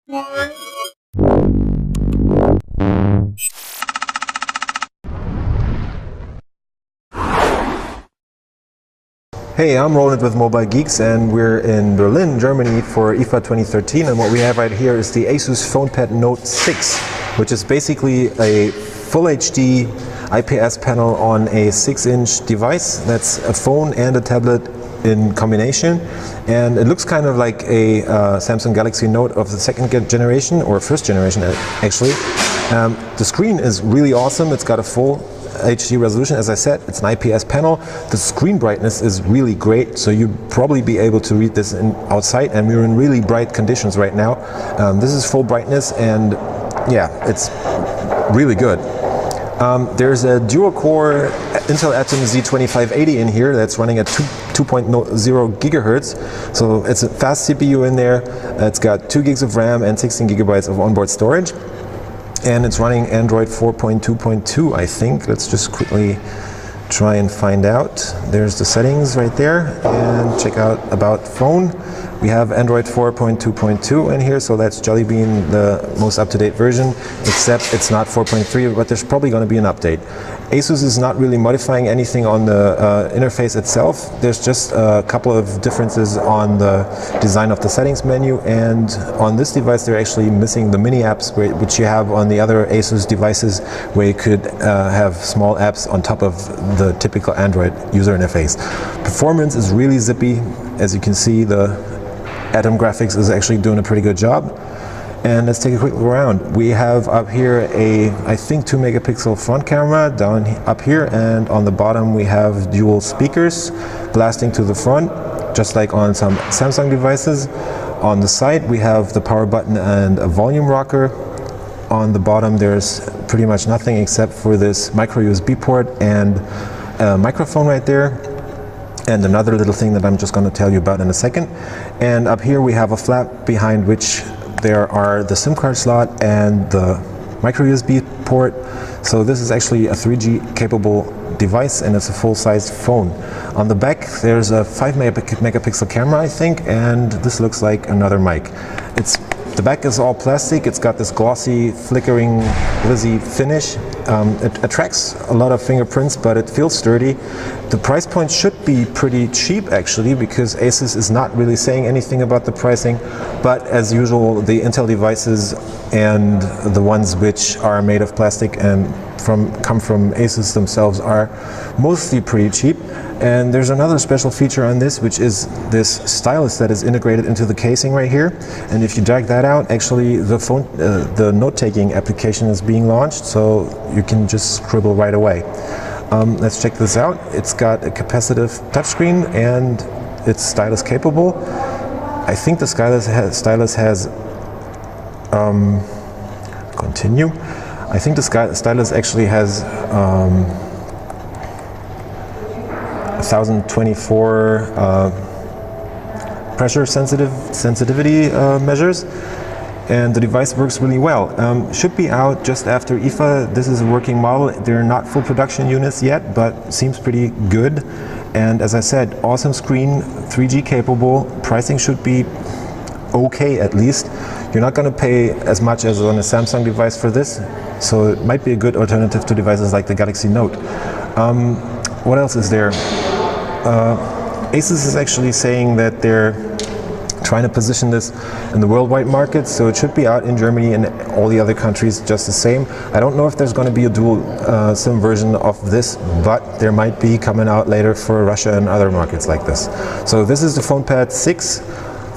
Hey, I'm Roland with Mobile Geeks, and we're in Berlin, Germany for IFA 2013, and what we have right here is the ASUS Fonepad Note 6, which is basically a full HD IPS panel on a 6-inch device. That's a phone and a tablet in combination, and it looks kind of like a Samsung Galaxy Note of the second generation, or first generation actually. The screen is really awesome. It's got a full HD resolution. As I said, it's an IPS panel. The screen brightness is really great, so you'd probably be able to read this outside, and we're in really bright conditions right now. This is full brightness, and yeah, it's really good. There's a dual-core Intel Atom Z2580 in here that's running at 2.0 gigahertz, so it's a fast CPU in there. It's got 2 gigs of RAM and 16 gigabytes of onboard storage. And it's running Android 4.2.2, I think. Let's just quickly try and find out. There's the settings right there, and check out About Phone. We have Android 4.2.2 in here, so that's Jelly Bean, the most up-to-date version, except it's not 4.3, but there's probably going to be an update. ASUS is not really modifying anything on the interface itself. There's just a couple of differences on the design of the settings menu, and on this device they're actually missing the mini apps which you have on the other ASUS devices, where you could have small apps on top of the typical Android user interface. Performance is really zippy. As you can see, the Atom graphics is actually doing a pretty good job. And let's take a quick look around. We have up here a, I think, 2 megapixel front camera down up here, and on the bottom we have dual speakers blasting to the front, just like on some Samsung devices. On the side we have the power button and a volume rocker. On the bottom there's pretty much nothing except for this micro USB port and a microphone right there, and another little thing that I'm just going to tell you about in a second. And up here we have a flap behind which there are the SIM card slot and the micro USB port. So this is actually a 3G capable device, and it's a full-sized phone. On the back there's a 5 megapixel camera, I think, and this looks like another mic. The back is all plastic. It's got this glossy, flickering, glizzy finish. It attracts a lot of fingerprints, but it feels sturdy. The price point should be pretty cheap actually, because ASUS is not really saying anything about the pricing, but as usual the Intel devices and the ones which are made of plastic and come from ASUS themselves are mostly pretty cheap. And there's another special feature on this, which is this stylus that is integrated into the casing right here. And if you drag that out, actually the note-taking application is being launched, so you can just scribble right away. Let's check this out. It's got a capacitive touchscreen and it's stylus capable. I think the stylus has continue. I think the stylus actually has 1024 pressure sensitivity measures, and the device works really well. Should be out just after IFA. This is a working model. They're not full production units yet, but seems pretty good. And as I said, awesome screen, 3G capable. Pricing should be okay at least. You're not going to pay as much as on a Samsung device for this, so it might be a good alternative to devices like the Galaxy Note. What else is there? ASUS is actually saying that they're trying to position this in the worldwide market, so it should be out in Germany and all the other countries just the same. I don't know if there's going to be a dual SIM version of this, but there might be coming out later for Russia and other markets like this. So this is the Fonepad 6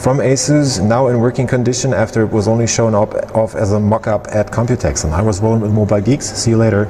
from ASUS, now in working condition after it was only shown off as a mock-up at Computex. And I was Roland with Mobile Geeks. See you later.